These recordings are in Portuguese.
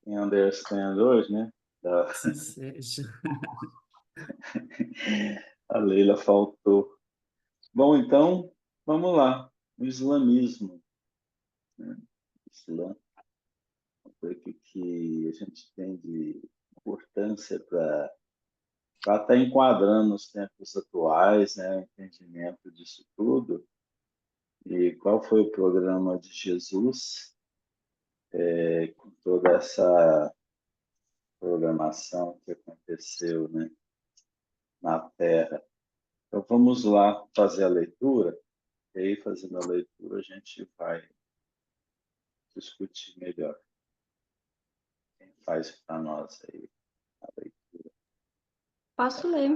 Em understand hoje, né? Assim seja. A Leila faltou. Bom, então, vamos lá. O islamismo, né? Islã, o que a gente tem de importância para estar enquadrando os tempos atuais, né? O entendimento disso tudo. E qual foi o programa de Jesus, com toda essa programação que aconteceu, né, na Terra. Então, vamos lá fazer a leitura, e aí, fazendo a leitura, a gente vai discutir melhor. Quem faz para nós aí a leitura? Posso ler.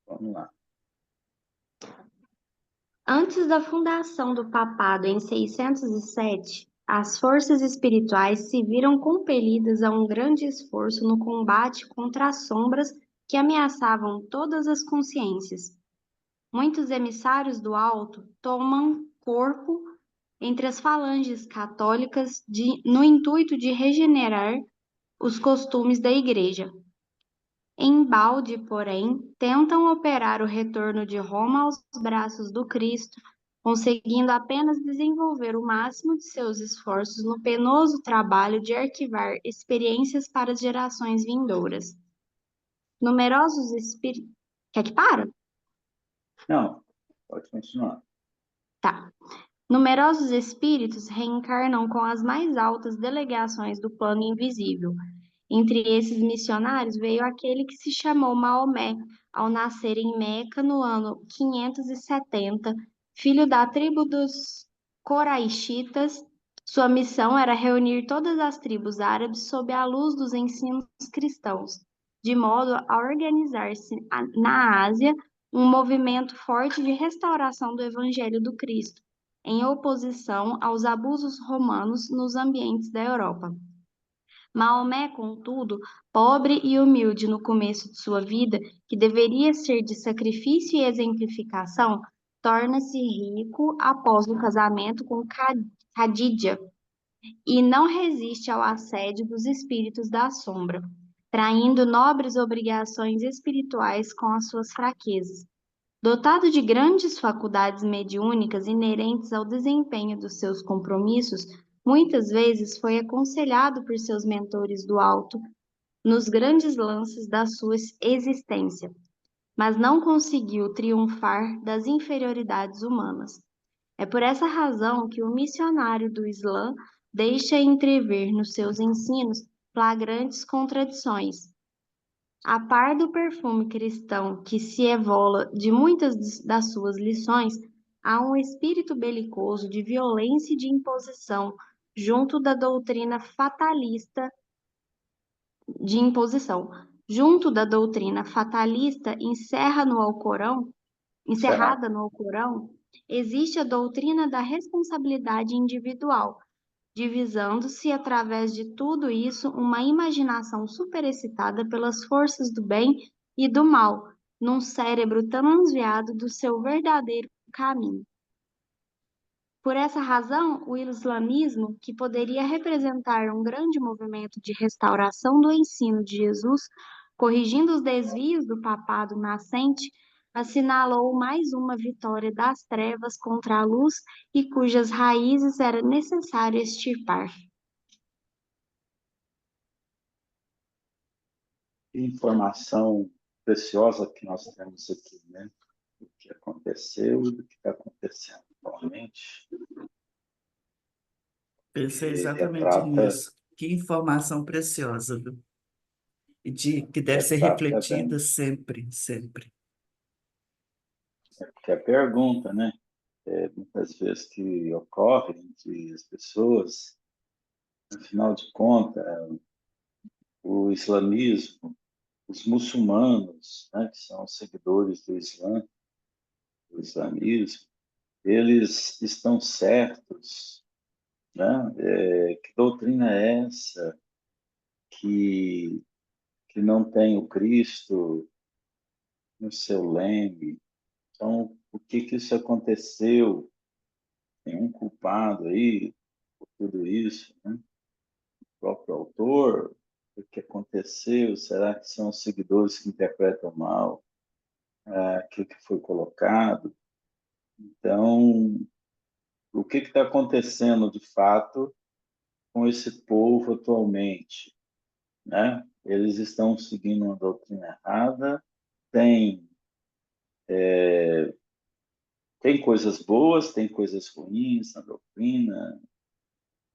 Vamos lá. Antes da fundação do papado em 607, as forças espirituais se viram compelidas a um grande esforço no combate contra as sombras que ameaçavam todas as consciências. Muitos emissários do alto tomam corpo entre as falanges católicas no intuito de regenerar os costumes da Igreja. Embalde, porém, tentam operar o retorno de Roma aos braços do Cristo, conseguindo apenas desenvolver o máximo de seus esforços no penoso trabalho de arquivar experiências para as gerações vindouras. Numerosos espíritos. Quer que para? Não, pode continuar. Tá. Numerosos espíritos reencarnam com as mais altas delegações do plano invisível. Entre esses missionários veio aquele que se chamou Maomé, ao nascer em Meca no ano 570, filho da tribo dos Coraixitas. Sua missão era reunir todas as tribos árabes sob a luz dos ensinos cristãos, de modo a organizar-se na Ásia um movimento forte de restauração do Evangelho do Cristo, em oposição aos abusos romanos nos ambientes da Europa. Maomé, contudo, pobre e humilde no começo de sua vida, que deveria ser de sacrifício e exemplificação, torna-se rico após o casamento com Khadija e não resiste ao assédio dos espíritos da sombra, traindo nobres obrigações espirituais com as suas fraquezas. Dotado de grandes faculdades mediúnicas inerentes ao desempenho dos seus compromissos, muitas vezes foi aconselhado por seus mentores do alto nos grandes lances da sua existência, mas não conseguiu triunfar das inferioridades humanas. É por essa razão que o missionário do Islã deixa entrever nos seus ensinos flagrantes contradições. A par do perfume cristão que se evola de muitas das suas lições, há um espírito belicoso de violência e de imposição junto da doutrina fatalista de imposição. Junto da doutrina fatalista Encerrar. encerrada no Alcorão, existe a doutrina da responsabilidade individual, divisando-se através de tudo isso uma imaginação superexcitada pelas forças do bem e do mal, num cérebro transviado do seu verdadeiro caminho. Por essa razão, o islamismo, que poderia representar um grande movimento de restauração do ensino de Jesus, corrigindo os desvios do papado nascente, assinalou mais uma vitória das trevas contra a luz e cujas raízes era necessário extirpar. Que informação preciosa que nós temos aqui, né? Do que aconteceu e do que está acontecendo atualmente. Pensei Ele exatamente retrata, nisso. Que informação preciosa, viu? E que deve ser retrata refletida bem, sempre, sempre. que a pergunta, né? Muitas vezes que ocorre entre as pessoas, afinal de contas, o islamismo, os muçulmanos, né, que são seguidores do Islã, do islamismo, eles estão certos, né? Que doutrina é essa que, que não tem o Cristo no seu leme? Então, por que que isso aconteceu? Tem um culpado aí por tudo isso, né? O próprio autor, o que aconteceu? Será que são os seguidores que interpretam mal aquilo que foi colocado? Então, o que está acontecendo de fato com esse povo atualmente, né? Eles estão seguindo uma doutrina errada, tem, tem coisas boas, tem coisas ruins na doutrina.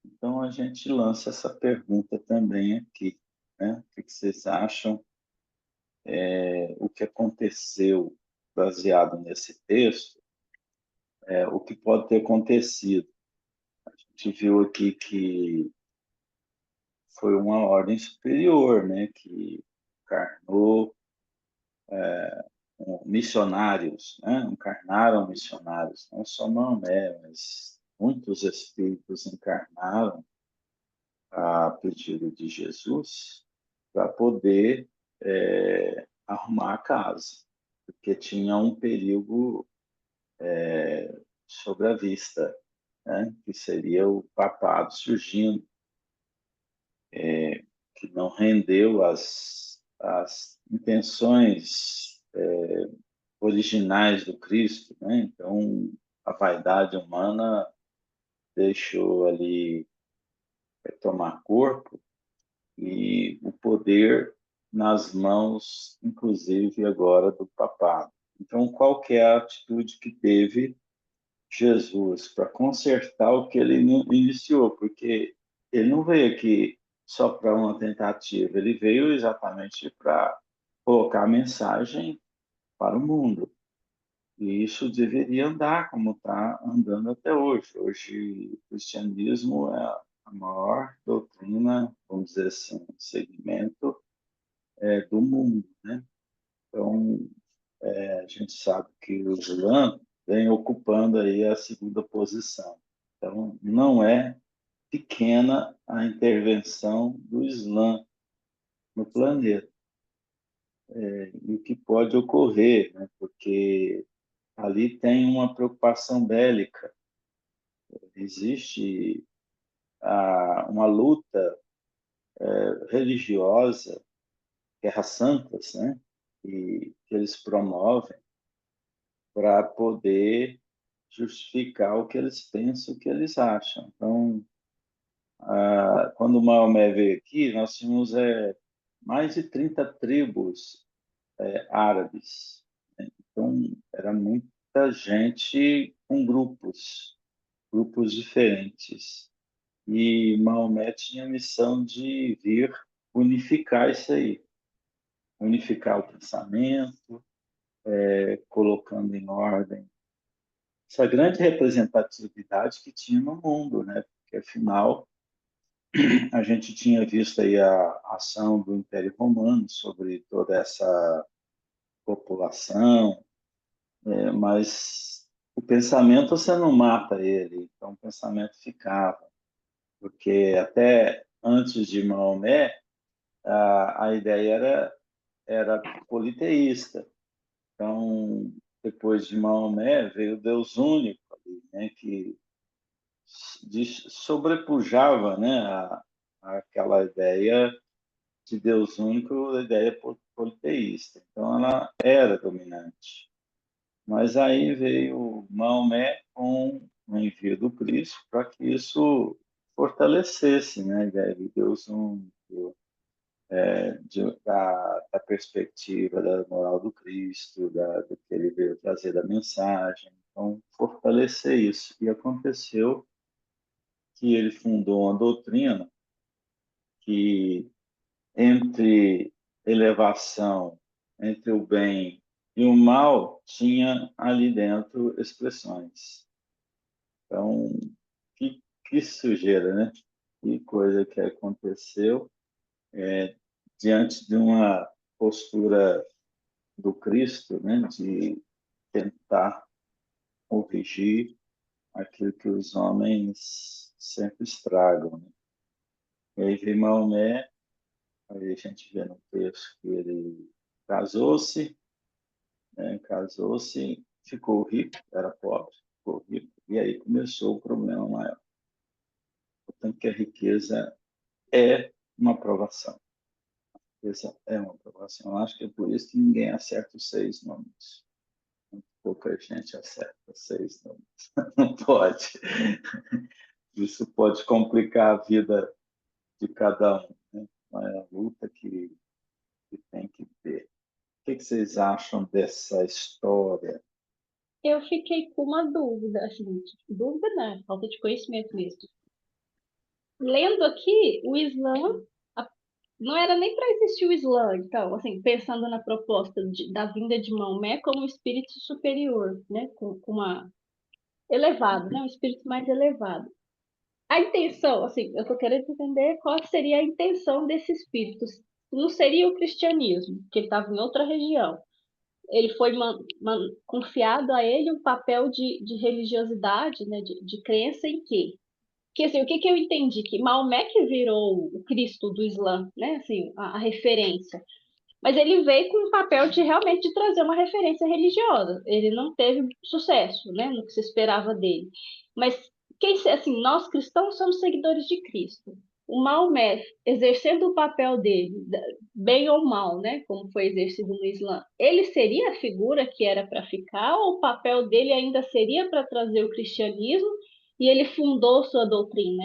Então, a gente lança essa pergunta também aqui, né? O que vocês acham? O que aconteceu baseado nesse texto? O que pode ter acontecido? A gente viu aqui que foi uma ordem superior, né? Que encarnou missionários, né? Encarnaram missionários, não só Maomé, mas muitos espíritos encarnaram a pedido de Jesus para poder arrumar a casa, porque tinha um perigo sobre a vista, né? Que seria o papado surgindo, que não rendeu as intenções originais do Cristo, né? Então, a vaidade humana deixou ali tomar corpo e o poder nas mãos, inclusive agora do papado. Então, qual que é a atitude que teve Jesus para consertar o que ele iniciou? Porque ele não veio aqui só para uma tentativa, ele veio exatamente para colocar a mensagem para o mundo. E isso deveria andar como está andando até hoje. Hoje, o cristianismo é a maior doutrina, vamos dizer assim, segmento do mundo, né? Então, a gente sabe que o Islã vem ocupando aí a segunda posição. Então, não é pequena a intervenção do Islã no planeta. E o que pode ocorrer, né? Porque ali tem uma preocupação bélica, existe uma luta religiosa, guerras santas, né? E que eles promovem para poder justificar o que eles pensam, o que eles acham. Então, quando o Maomé veio aqui, nós tínhamos mais de 30 tribos árabes. Né? Então, era muita gente com grupos diferentes. E Maomé tinha a missão de vir unificar isso aí, unificar o pensamento, colocando em ordem essa grande representatividade que tinha no mundo, né? Porque afinal a gente tinha visto aí a ação do Império Romano sobre toda essa população, mas o pensamento você não mata ele, então o pensamento ficava, porque até antes de Maomé a ideia era politeísta. Então, depois de Maomé veio o Deus único, né, que sobrepujava, né, aquela ideia de Deus único, a ideia politeísta. Então, ela era dominante. Mas aí veio Maomé com o envio do Cristo para que isso fortalecesse, né, a ideia de Deus único, da perspectiva da moral do Cristo, do que ele veio trazer da mensagem. Então, fortalecer isso. E aconteceu que ele fundou uma doutrina que, entre elevação, entre o bem e o mal, tinha ali dentro expressões. Então, que sujeira, né? Que coisa que aconteceu diante de uma postura do Cristo, né, de tentar corrigir aquilo que os homens sempre estragam. Né? E aí vem Maomé, aí a gente vê no texto que ele casou-se, né, casou-se ficou rico, era pobre, ficou rico, e aí começou o problema maior. Portanto, que a riqueza é uma provação. A riqueza é uma provação. Eu acho que é por isso que ninguém acerta os 6 números. Pouca gente acerta 6 números. Não pode. Isso pode complicar a vida de cada um, né? É a luta que tem que ter. O que vocês acham dessa história? Eu fiquei com uma dúvida, assim, dúvida não, falta de conhecimento mesmo. Lendo aqui, o Islã, não era nem para existir o Islã, então, assim, pensando na proposta da vinda de Maomé como um espírito superior, né, com uma elevado, né, um espírito mais elevado. A intenção, assim, eu estou querendo entender qual seria a intenção desse espírito. Não seria o cristianismo, que ele estava em outra região. Ele foi confiado a ele um papel de religiosidade, né, de crença em quê? Que, assim, o que, que eu entendi? Que Maomé que virou o Cristo do Islã, né, assim, a referência. Mas ele veio com o papel de realmente de trazer uma referência religiosa. Ele não teve sucesso, né, no que se esperava dele. Mas assim, nós cristãos somos seguidores de Cristo. O Maomé, exercendo o papel dele, bem ou mal, né, como foi exercido no Islã, ele seria a figura que era para ficar, ou o papel dele ainda seria para trazer o cristianismo e ele fundou sua doutrina?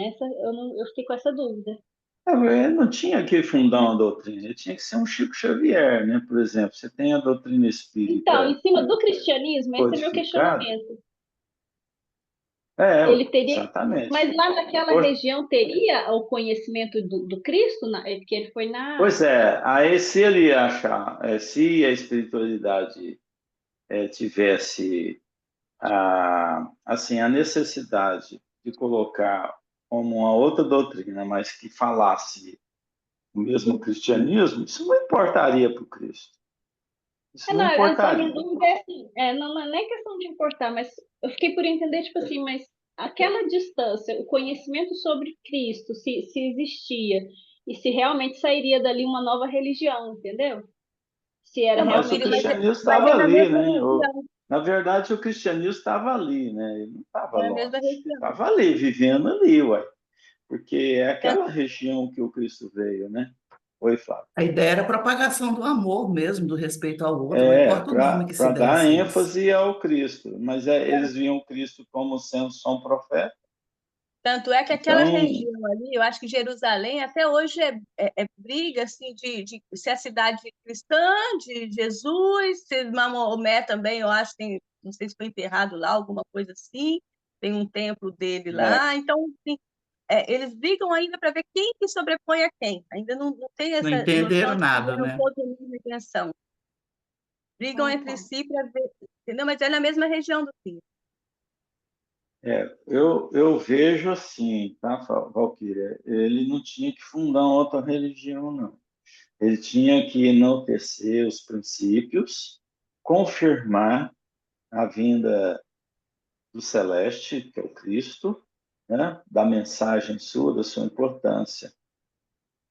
Eu fiquei com essa dúvida. Ele não tinha que fundar uma doutrina, ele tinha que ser um Chico Xavier, né? Por exemplo, você tem a doutrina Então, em espírita cima do cristianismo, esse é meu codificada. questionamento. Ele teria, Exatamente. mas lá naquela região teria o conhecimento do Cristo, porque ele foi na. Pois é, aí se ele achar, se a espiritualidade tivesse assim, a necessidade de colocar como uma outra doutrina, mas que falasse o mesmo cristianismo, isso não importaria para o Cristo. Isso não Não, só minha importaria. dúvida é assim, não é nem questão de importar, mas eu fiquei por entender, tipo assim, mas aquela distância, o conhecimento sobre Cristo, se existia, e se realmente sairia dali uma nova religião, entendeu? Se era Mas o realmente. cristianismo Mas estava é na ali, mesma né? região. Na verdade, o cristianismo estava ali, né? Ele não estava É na longe. mesma Ele região. estava ali, vivendo ali, ué. Porque é aquela região que o Cristo veio, né? Oi, Flávio. A ideia era a propagação do amor mesmo, do respeito ao outro, não importa o nome que se Para dar desse isso. ênfase ao Cristo. Mas eles viam o Cristo como sendo só um profeta. Tanto é que aquela Então, região ali, eu acho que Jerusalém até hoje é briga assim, de se a cidade cristã, de Jesus, se Maomé também, eu acho, não sei se foi enterrado lá, alguma coisa assim, tem um templo dele lá. Então, assim, eles brigam ainda para ver quem que sobrepõe a quem. Ainda não tem Não essa entenderam noção de que nada, é um né? todo a mesma intenção. Brigam entre Tá. si para ver, entendeu? Mas é na mesma região do Rio. eu vejo assim, tá, Valquíria? Ele não tinha que fundar outra religião, não. Ele tinha que enaltecer os princípios, confirmar a vinda do celeste, que é o Cristo, né? Da mensagem sua, da sua importância.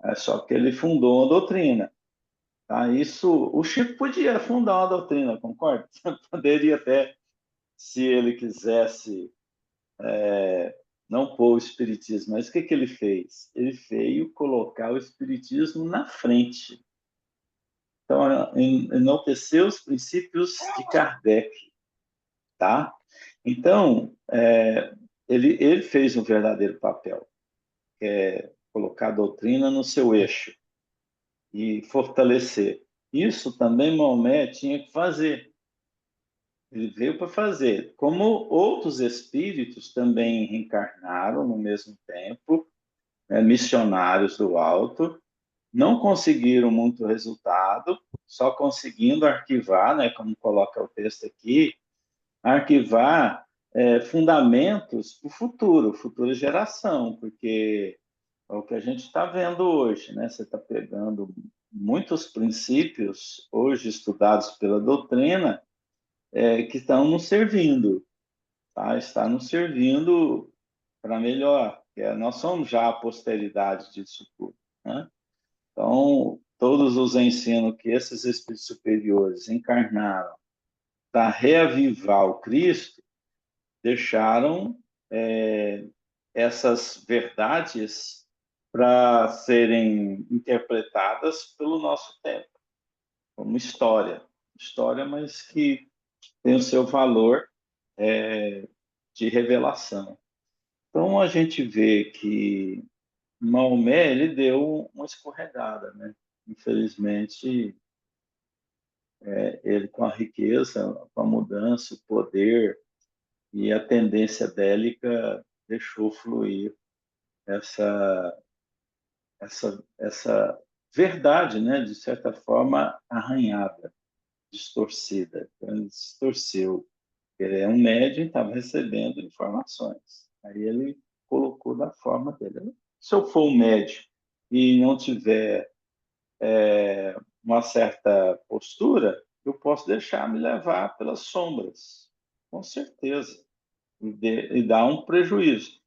É só que ele fundou uma doutrina. Tá? Isso, o Chico podia fundar uma doutrina, concorda? Poderia até, se ele quisesse, não pôr o espiritismo. Mas o que ele fez? Ele veio colocar o espiritismo na frente. Então, enalteceu os princípios de Kardec, tá? Então, ele fez um verdadeiro papel, que é colocar a doutrina no seu eixo e fortalecer. Isso também Maomé tinha que fazer. Ele veio para fazer. Como outros espíritos também reencarnaram no mesmo tempo, missionários do alto, não conseguiram muito resultado, só conseguindo arquivar, né, como coloca o texto aqui, arquivar fundamentos para o futuro, futura geração, porque é o que a gente está vendo hoje, né? Você está pegando muitos princípios hoje estudados pela doutrina que estão nos servindo, tá? Está nos servindo para melhor, nós somos já a posteridade disso tudo, né? Então, todos os ensinos que esses espíritos superiores encarnaram para reavivar o Cristo, deixaram essas verdades para serem interpretadas pelo nosso tempo, como história. História, mas que tem o seu valor de revelação. Então, a gente vê que Maomé ele deu uma escorregada, né? Infelizmente, ele com a riqueza, com a mudança, o poder e a tendência bélica deixou fluir essa essa verdade, né? De certa forma arranhada, distorcida. Então, ele distorceu. Ele é um médium, estava recebendo informações. Aí ele colocou da forma dele. Se eu for um médium e não tiver uma certa postura, eu posso deixar me levar pelas sombras, com certeza, e dar um prejuízo.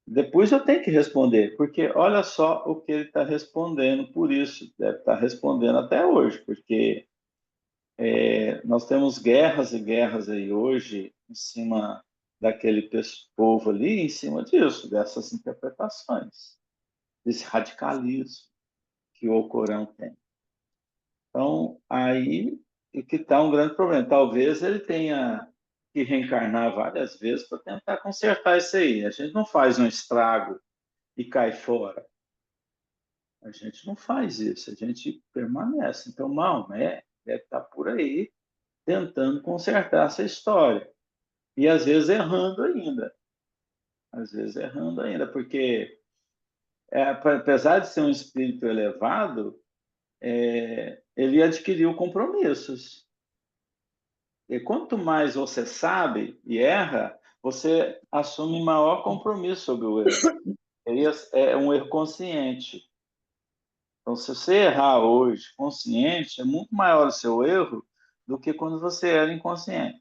Depois eu tenho que responder, porque olha só o que ele está respondendo, por isso deve estar respondendo até hoje, porque nós temos guerras e guerras aí hoje em cima daquele povo ali, em cima disso, dessas interpretações, desse radicalismo que o Corão tem. Então, aí é que está um grande problema. Talvez ele tenha que reencarnar várias vezes para tentar consertar isso aí. A gente não faz um estrago e cai fora. A gente não faz isso, a gente permanece. Então, Maomé deve estar por aí tentando consertar essa história. E às vezes errando ainda. Às vezes errando ainda, porque apesar de ser um espírito elevado, ele adquiriu compromissos. E quanto mais você sabe e erra, você assume maior compromisso sobre o erro. É um erro consciente. Então, se você errar hoje consciente, é muito maior o seu erro do que quando você era inconsciente.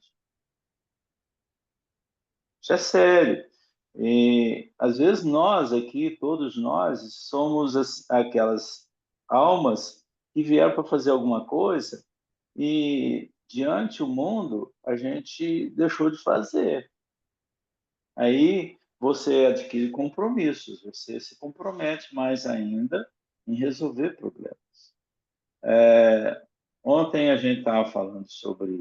Isso é sério. E, às vezes, nós aqui, todos nós, somos aquelas almas que vieram para fazer alguma coisa e, diante do mundo, a gente deixou de fazer. Aí você adquire compromissos, você se compromete mais ainda em resolver problemas. Ontem a gente estava falando sobre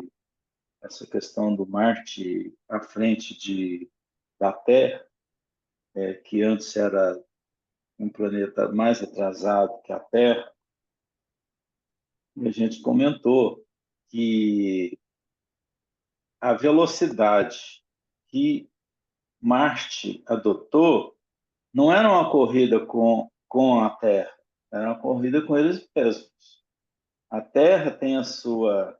essa questão do Marte à frente da Terra, que antes era um planeta mais atrasado que a Terra, e a gente comentou que a velocidade que Marte adotou não era uma corrida com a Terra, era uma corrida com eles mesmos. A Terra tem a sua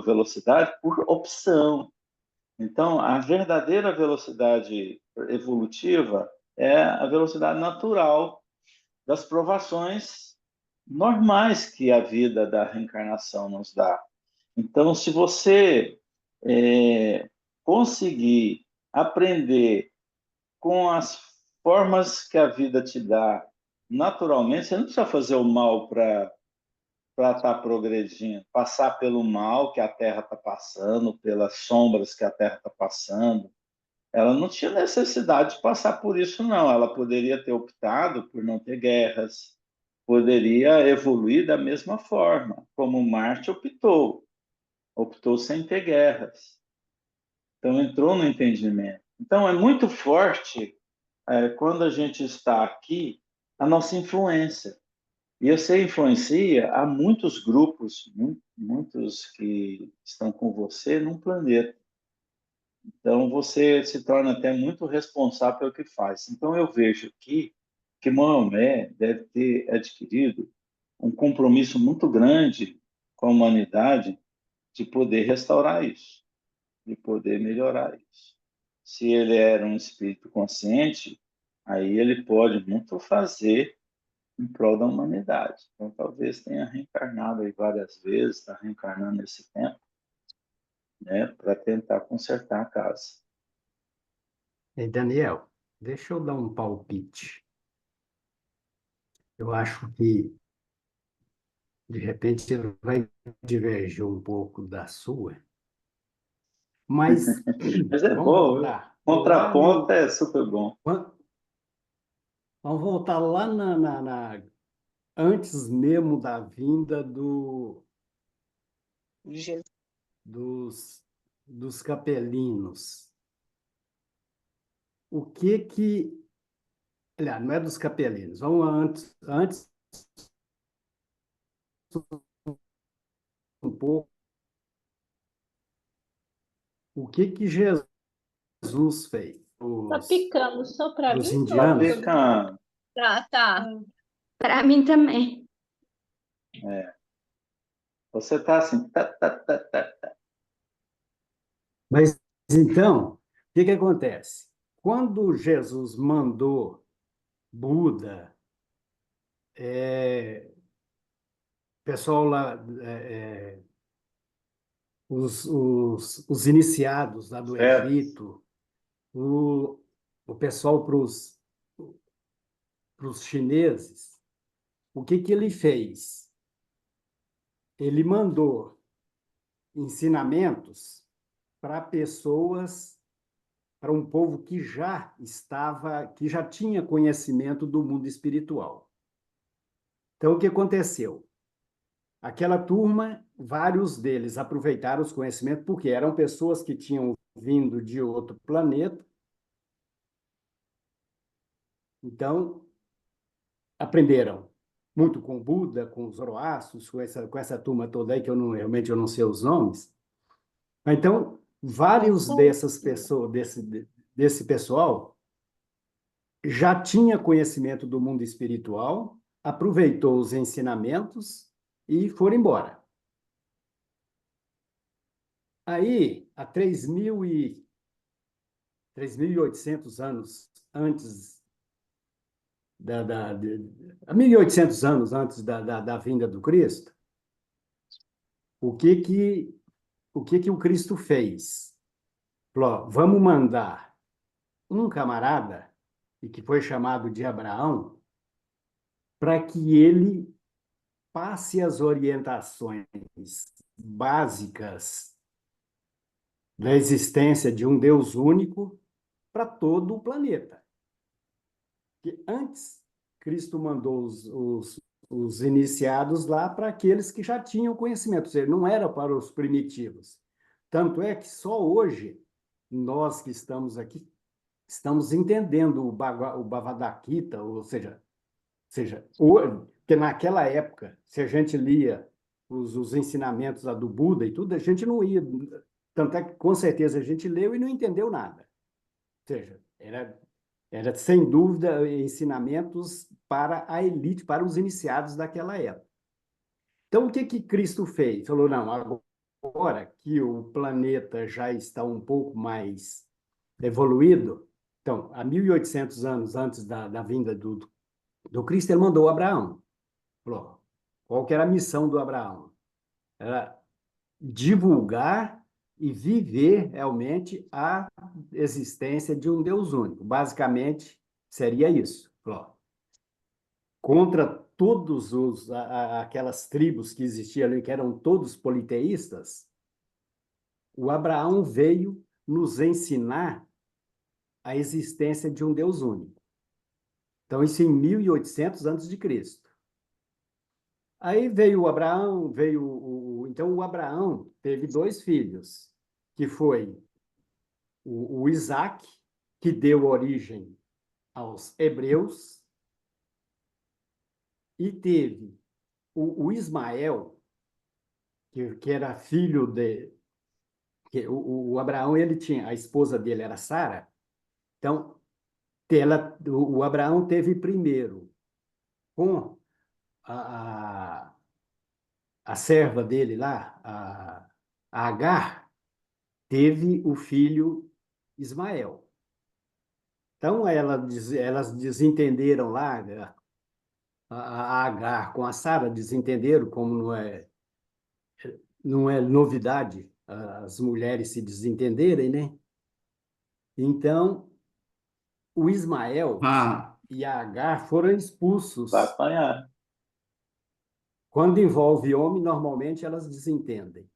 velocidade por opção. Então, a verdadeira velocidade evolutiva é a velocidade natural das provações normais que a vida da reencarnação nos dá. Então, se você conseguir aprender com as formas que a vida te dá naturalmente, você não precisa fazer o mal para estar progredindo, passar pelo mal que a Terra está passando, pelas sombras que a Terra está passando. Ela não tinha necessidade de passar por isso, não. Ela poderia ter optado por não ter guerras, poderia evoluir da mesma forma, como Marte optou sem ter guerras. Então, entrou no entendimento. Então, é muito forte quando a gente está aqui, a nossa influência. E você influencia a muitos grupos, muitos que estão com você num planeta. Então, você se torna até muito responsável pelo que faz. Então, eu vejo aqui que Maomé deve ter adquirido um compromisso muito grande com a humanidade de poder restaurar isso, de poder melhorar isso. Se ele era um espírito consciente, aí ele pode muito fazer em prol da humanidade. Então, talvez tenha reencarnado aí várias vezes, está reencarnando nesse tempo, né, para tentar consertar a casa. Ei, Daniel, deixa eu dar um palpite. Eu acho que De repente ele vai divergir um pouco da sua, mas Mas é vamos bom, viu? voltar lá Contraponto no. é super bom. Vamos voltar lá antes mesmo da vinda Jesus. dos capelinos. O que que. Aliás, não é dos capelinos, vamos antes um pouco. O que que Jesus fez Tá picando só para os mim Tá ou indianos? picando. Tá, tá. Para mim também. Você tá assim. Tá. Mas então, o que que acontece? Quando Jesus mandou Buda, pessoal lá, os iniciados lá do Certo. Egito, o pessoal para os chineses, o que que ele fez? Ele mandou ensinamentos para pessoas, para um povo que já tinha conhecimento do mundo espiritual. Então, o que aconteceu? Aquela turma, vários deles aproveitaram os conhecimentos, porque eram pessoas que tinham vindo de outro planeta. Então, aprenderam muito com Buda, com os Zoroastros, com essa turma toda aí, que realmente eu não sei os nomes. Então, vários dessas pessoas, desse pessoal, já tinha conhecimento do mundo espiritual, aproveitou os ensinamentos e foram embora. Aí, há 3.800 anos antes há 1.800 anos antes da vinda do Cristo, o que o Cristo fez? Falou, vamos mandar um camarada, e que foi chamado de Abraão, para que ele passe as orientações básicas da existência de um Deus único para todo o planeta. Que antes, Cristo mandou os iniciados lá para aqueles que já tinham conhecimento, ou seja, não era para os primitivos. Tanto é que só hoje, nós que estamos aqui, estamos entendendo o Bhagavad Gita, ou seja, porque naquela época, se a gente lia os ensinamentos lá do Buda e tudo, a gente não ia. Tanto é que, com certeza, a gente leu e não entendeu nada. Ou seja, era sem dúvida ensinamentos para a elite, para os iniciados daquela época. Então, o que que Cristo fez? Falou, não, agora que o planeta já está um pouco mais evoluído, então, há 1.800 anos antes da vinda do Cristo, ele mandou Abraão. Falou, qual que era a missão do Abraão? Era divulgar e viver realmente a existência de um Deus único. Basicamente, seria isso. Falou, contra todos aquelas tribos que existiam ali, que eram todos politeístas, o Abraão veio nos ensinar a existência de um Deus único. Então, isso em 1.800 antes de Cristo. Aí veio o Abraão, então o Abraão teve dois filhos, que foi o Isaac, que deu origem aos hebreus, e teve o Ismael, que era filho de... Que o Abraão, ele tinha, a esposa dele era Sara, então o Abraão teve primeiro com a, a serva dele lá, a Agar, teve o filho Ismael. Então, elas desentenderam lá, a Agar com a Sara desentenderam, como não é novidade as mulheres se desentenderem, né? Então, o Ismael Ah, e a Agar foram expulsos. Vai apanhar. Quando envolve homem, normalmente elas desentendem.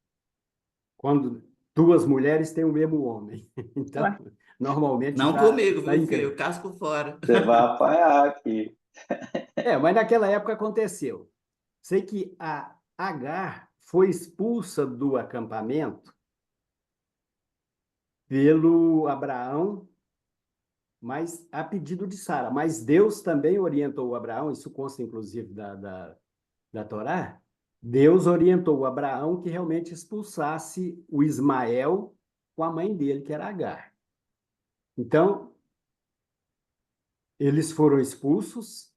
Quando duas mulheres têm o mesmo homem. Então, Ué. normalmente Não dá, comigo, dá viu, filho? encrenca. Eu casco fora. Você vai apanhar aqui. Mas naquela época aconteceu. Sei que a Agar foi expulsa do acampamento pelo Abraão, mas a pedido de Sara. Mas Deus também orientou o Abraão, isso consta inclusive da Torá. Deus orientou o Abraão que realmente expulsasse o Ismael com a mãe dele, que era Agar. Então, eles foram expulsos,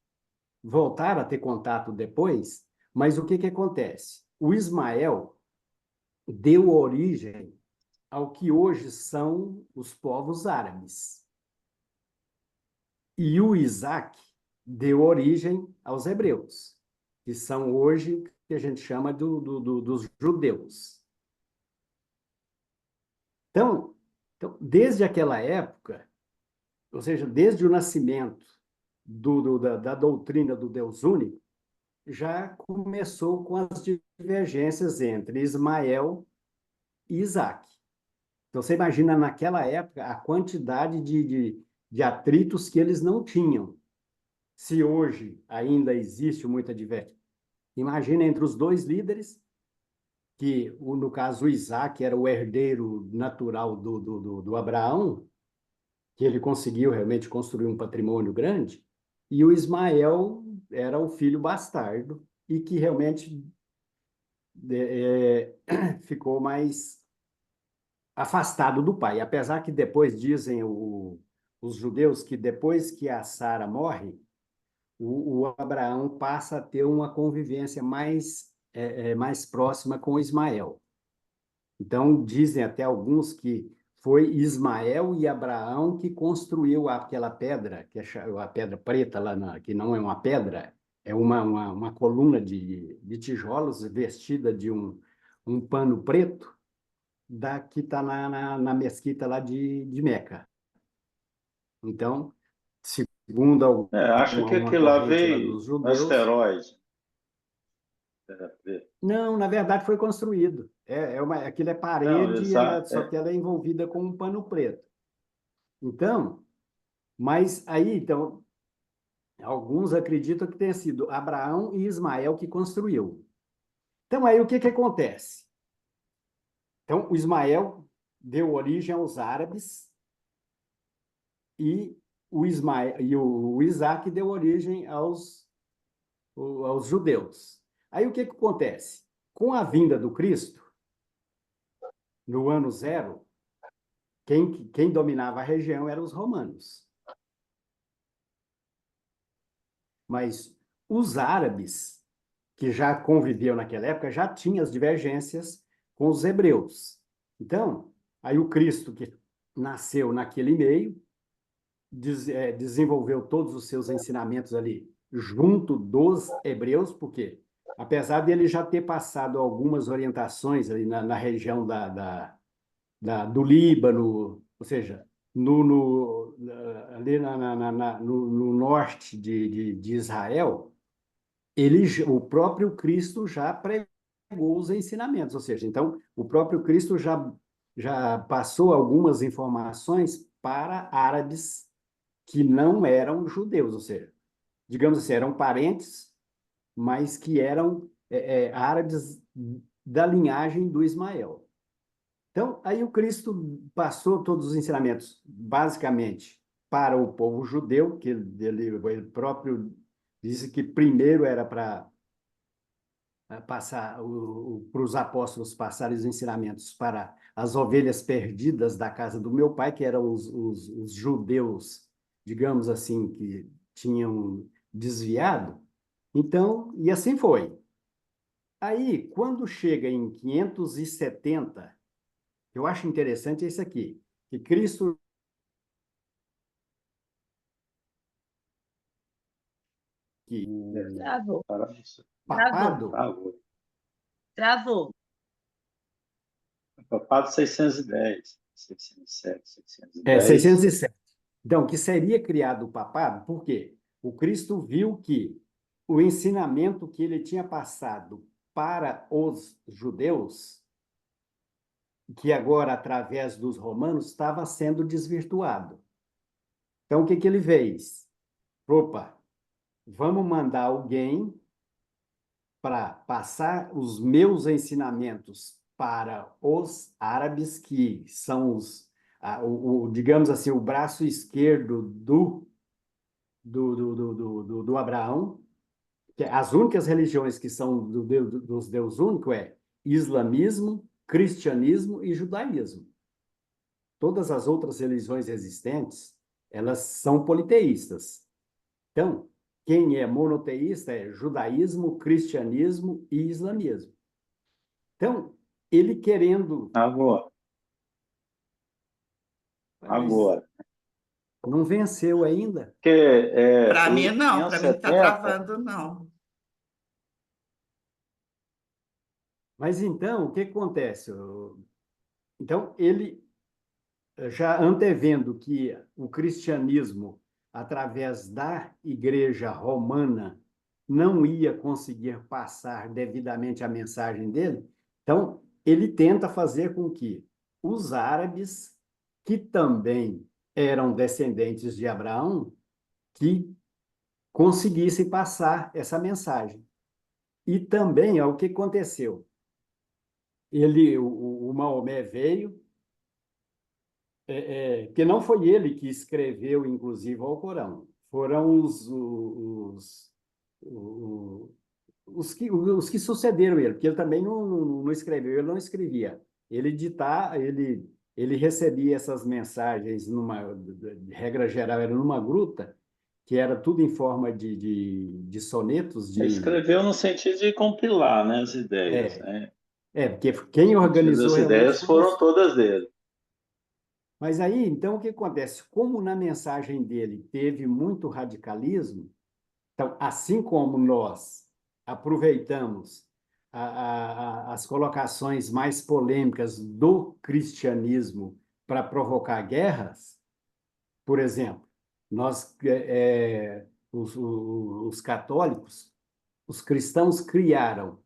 voltaram a ter contato depois, mas o que que acontece? O Ismael deu origem ao que hoje são os povos árabes. E o Isaac deu origem aos hebreus, que são hoje que a gente chama dos judeus. Então, desde aquela época, ou seja, desde o nascimento da doutrina do Deus único, já começou com as divergências entre Ismael e Isaac. Então, você imagina naquela época a quantidade de atritos que eles não tinham. Se hoje ainda existe muita divergência, imagina entre os dois líderes, que no caso o Isaac era o herdeiro natural do Abraão, que ele conseguiu realmente construir um patrimônio grande, e o Ismael era o filho bastardo, e que realmente ficou mais afastado do pai. Apesar que depois dizem os judeus que depois que a Sara morre, o Abraão passa a ter uma convivência mais próxima com o Ismael. Então, dizem até alguns que foi Ismael e Abraão que construiu aquela pedra, que é a pedra preta, que não é uma pedra, é uma coluna de tijolos vestida de um pano preto, que está na mesquita lá de Meca. Então, segundo Acho que uma aquilo lá corrente lá veio dos no judeus, asteroide. não, na verdade foi construído. Aquilo é Não, parede, exato. só que ela é envolvida com um pano preto. Então, mas aí, então, alguns acreditam que tenha sido Abraão e Ismael que construiu. Então, aí o que que acontece? Então, o Ismael deu origem aos árabes e o Isaac deu origem aos judeus. Aí o que que acontece? Com a vinda do Cristo, no ano zero, quem dominava a região eram os romanos. Mas os árabes, que já conviviam naquela época, já tinham as divergências com os hebreus. Então, aí o Cristo, que nasceu naquele meio, desenvolveu todos os seus ensinamentos ali junto dos hebreus, porque apesar dele já ter passado algumas orientações ali na região do Líbano, ou seja, ali no norte de Israel, o próprio Cristo já pregou os ensinamentos, ou seja, então o próprio Cristo já passou algumas informações para árabes que não eram judeus, ou seja, digamos assim, eram parentes, mas que eram árabes da linhagem do Ismael. Então, aí o Cristo passou todos os ensinamentos, basicamente, para o povo judeu, que ele próprio disse que primeiro era para passar para os apóstolos passarem os ensinamentos para as ovelhas perdidas da casa do meu pai, que eram os judeus, digamos assim, que tinham desviado. Então, e assim foi. Aí, quando chega em 570, eu acho interessante isso aqui, que Cristo que Travou, papado, travou. Papado 610, 607, 610. 607. Então, que seria criado o papado, por quê? O Cristo viu que o ensinamento que ele tinha passado para os judeus, que agora, através dos romanos, estava sendo desvirtuado. Então, o que ele fez? Opa, vamos mandar alguém para passar os meus ensinamentos para os árabes, que são digamos assim, o braço esquerdo do Abraão, que as únicas religiões que são dos Deus único é islamismo, cristianismo e judaísmo. Todas as outras religiões existentes, elas são politeístas. Então, quem é monoteísta é judaísmo, cristianismo e islamismo. Então, ele querendo... Agora, Não venceu ainda? Para mim, não. Para mim, está 570, travando, não. Mas então, o que acontece? Então, ele, já antevendo que o cristianismo, através da Igreja Romana, não ia conseguir passar devidamente a mensagem dele, então ele tenta fazer com que os árabes, que também eram descendentes de Abraão, que conseguissem passar essa mensagem. E também, o que aconteceu? O Maomé veio, que não foi ele que escreveu, inclusive, o Alcorão. Foram os que sucederam ele, porque ele também não escreveu, ele não escrevia. Ele recebia essas mensagens, de regra geral, era numa gruta, que era tudo em forma de sonetos, escreveu no sentido de compilar, né, as ideias, né? porque quem organizou As realmente ideias foram todas dele. Mas aí, então, o que acontece? Como na mensagem dele teve muito radicalismo, então, assim como nós aproveitamos as colocações mais polêmicas do cristianismo para provocar guerras, por exemplo, os católicos, os cristãos criaram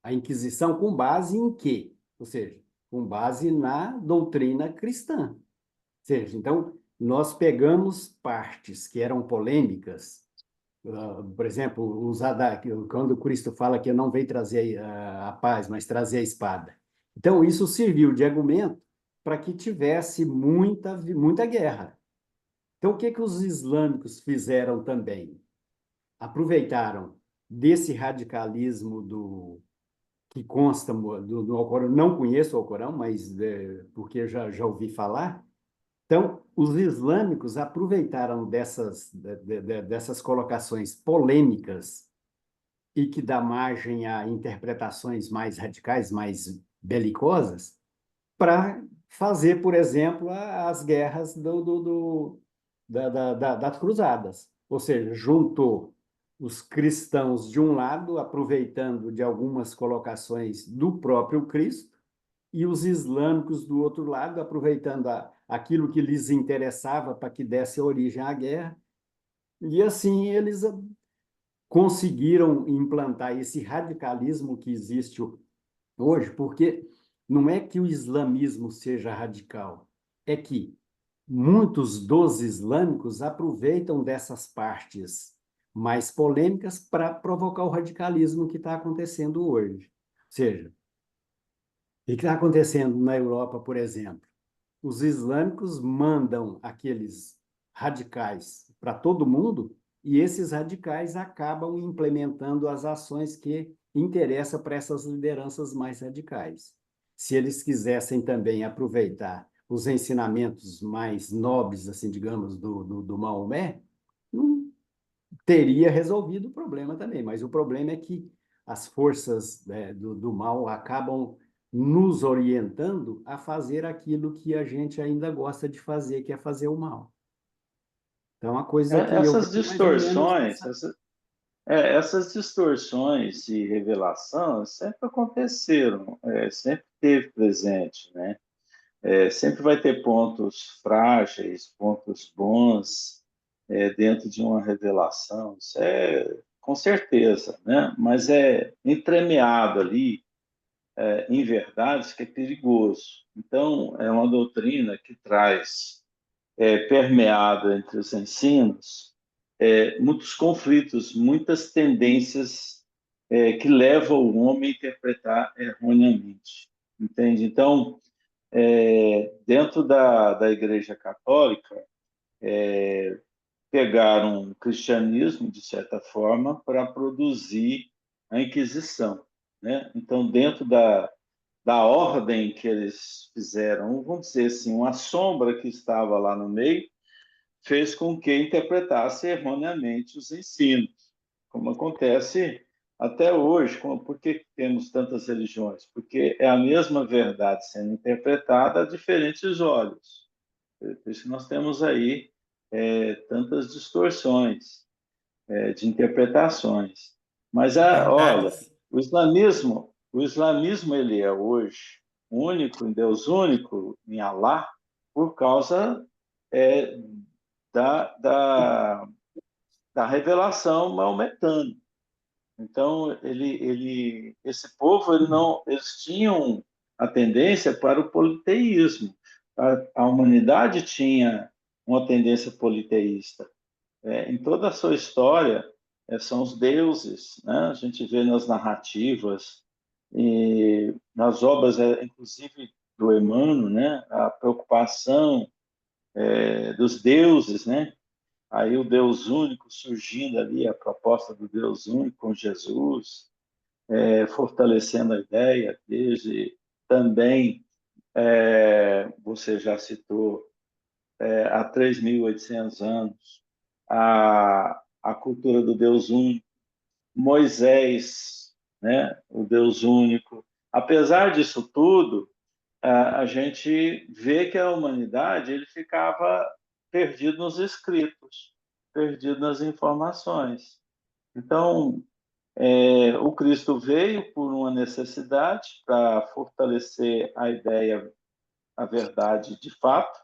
a Inquisição com base em quê? Ou seja, com base na doutrina cristã. Seja, então, nós pegamos partes que eram polêmicas, por exemplo, quando Cristo fala que eu não veio trazer a paz, mas trazer a espada. Então, isso serviu de argumento para que tivesse muita guerra. Então, o que os islâmicos fizeram também? Aproveitaram desse radicalismo que consta do Alcorão. Não conheço o Alcorão, mas porque já ouvi falar. Então, os islâmicos aproveitaram dessas colocações polêmicas e que dá margem a interpretações mais radicais, mais belicosas, para fazer, por exemplo, as guerras das cruzadas. Ou seja, juntou os cristãos de um lado, aproveitando de algumas colocações do próprio Cristo, e os islâmicos do outro lado, aproveitando aquilo que lhes interessava para que desse origem à guerra. E assim eles conseguiram implantar esse radicalismo que existe hoje, porque não é que o islamismo seja radical, é que muitos dos islâmicos aproveitam dessas partes mais polêmicas para provocar o radicalismo que está acontecendo hoje. Ou seja, o que está acontecendo na Europa, por exemplo? Os islâmicos mandam aqueles radicais para todo mundo e esses radicais acabam implementando as ações que interessam para essas lideranças mais radicais. Se eles quisessem também aproveitar os ensinamentos mais nobres, assim, digamos, do Maomé, não teria resolvido o problema também. Mas o problema é que as forças, né, do mal acabam nos orientando a fazer aquilo que a gente ainda gosta de fazer, que é fazer o mal. Então, a coisa que eu Essas vejo mais ou menos distorções, essas distorções de revelação sempre aconteceram, sempre teve presente, né? Sempre vai ter pontos frágeis, pontos bons dentro de uma revelação. Isso é com certeza, né? Mas é entremeado ali em verdades que é perigoso. Então, é uma doutrina que traz, permeada entre os ensinos, muitos conflitos, muitas tendências que levam o homem a interpretar erroneamente, entende? Então, dentro da Igreja Católica, pegaram o cristianismo, de certa forma, para produzir a Inquisição, né? Então, dentro da ordem que eles fizeram, vamos dizer assim, uma sombra que estava lá no meio, fez com que interpretasse erroneamente os ensinos, como acontece até hoje. Por que temos tantas religiões? Porque é a mesma verdade sendo interpretada a diferentes olhos. Por isso que nós temos aí tantas distorções de interpretações. Mas, olha, Verdades. o islamismo ele é hoje único, em Deus único, em Alá, por causa é, da, da revelação maometana. Então, esse povo, eles tinham a tendência para o politeísmo. A humanidade tinha uma tendência politeísta. Em toda a sua história, são os deuses, né? A gente vê nas narrativas e nas obras, inclusive do Emmanuel, né? A preocupação dos deuses, né? Aí o Deus único surgindo ali, a proposta do Deus único com Jesus, fortalecendo a ideia, desde também, você já citou, há 3.800 anos, a cultura do Deus único, Moisés, né, o Deus único. Apesar disso tudo, a gente vê que a humanidade ele ficava perdido nos escritos, perdido nas informações. Então, o Cristo veio por uma necessidade para fortalecer a ideia, a verdade de fato,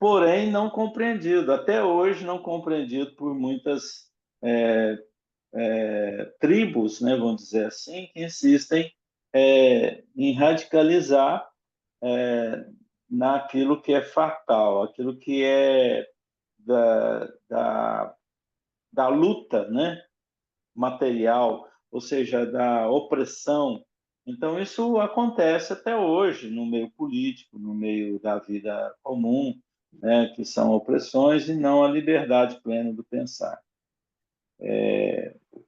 porém não compreendido, até hoje não compreendido por muitas tribos, né, vamos dizer assim, que insistem em radicalizar naquilo que é fatal, aquilo que é da luta, né, material, ou seja, da opressão. Então, isso acontece até hoje no meio político, no meio da vida comum, né, que são opressões e não a liberdade plena do pensar.